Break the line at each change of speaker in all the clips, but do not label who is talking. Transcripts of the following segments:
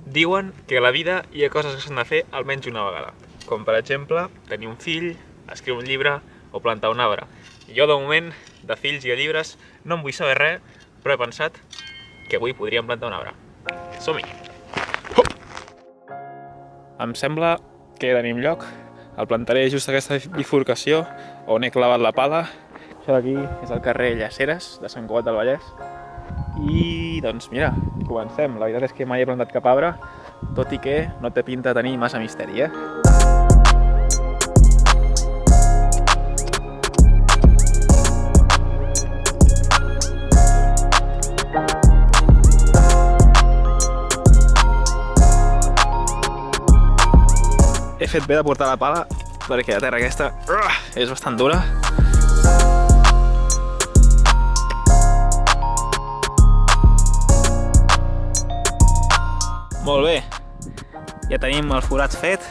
Diuen que a la vida hi ha coses que s'han de fer almenys una vegada, com per exemple tenir un fill, escriure un llibre o plantar un arbre. Jo de moment, de fills i de llibres, no en vull saber res, però he pensat que avui podríem plantar un arbre. Som-hi! Em sembla que tenim lloc. El plantaré just a aquesta bifurcació on he clavat la pala. Això d'aquí és el carrer Llaceres de Sant Cugat del Vallès. I doncs mira, comencem. La veritat és que mai he plantat cap arbre, tot i que no té pinta de tenir massa misteri, He fet bé de portar la pala perquè la terra aquesta és bastant dura. Molt bé, ja tenim el forat fet,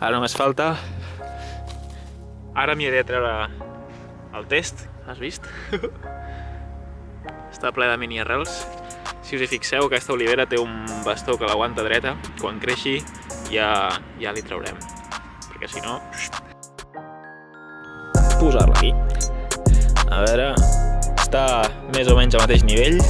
ara només falta... Ara m'hi a treure el test, has vist? Està ple de mini arrels. Si us hi fixeu, aquesta olivera té un bastó que l'aguanta dreta. Quan creixi ja li traurem, perquè si no... Posar-la aquí. A veure... Està més o menys al mateix nivell.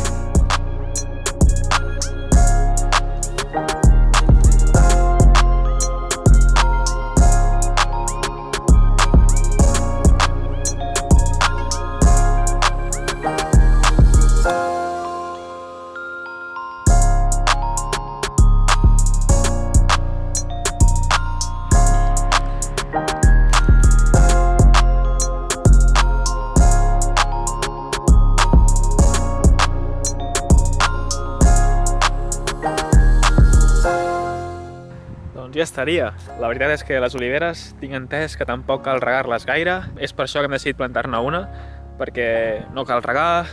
Doncs ja estaria. La veritat és que les oliveres tinc entès que tampoc cal regar-les gaire. És per això que hem decidit plantar-ne una, perquè no cal regar,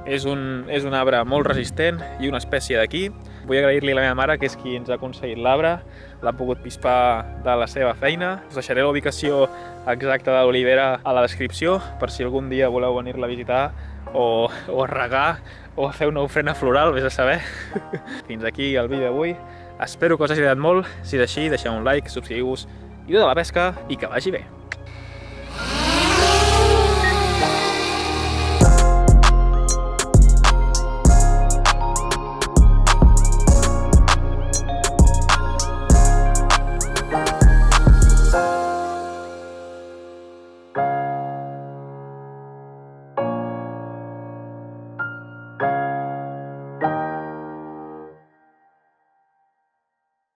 és un arbre molt resistent i una espècie d'aquí. Vull agrair-li a la meva mare, que és qui ens ha aconseguit l'arbre, l'ha pogut pispar de la seva feina. Us deixaré la ubicació exacta de l'olivera a la descripció, per si algun dia voleu venir-la a visitar o a regar o a fer una ofrena floral, vés a saber. Fins aquí el vídeo d'avui. Espero que us hagi agradat molt. Si és així, deixeu un like, subscriu-vos i tota la pesca i que vagi bé!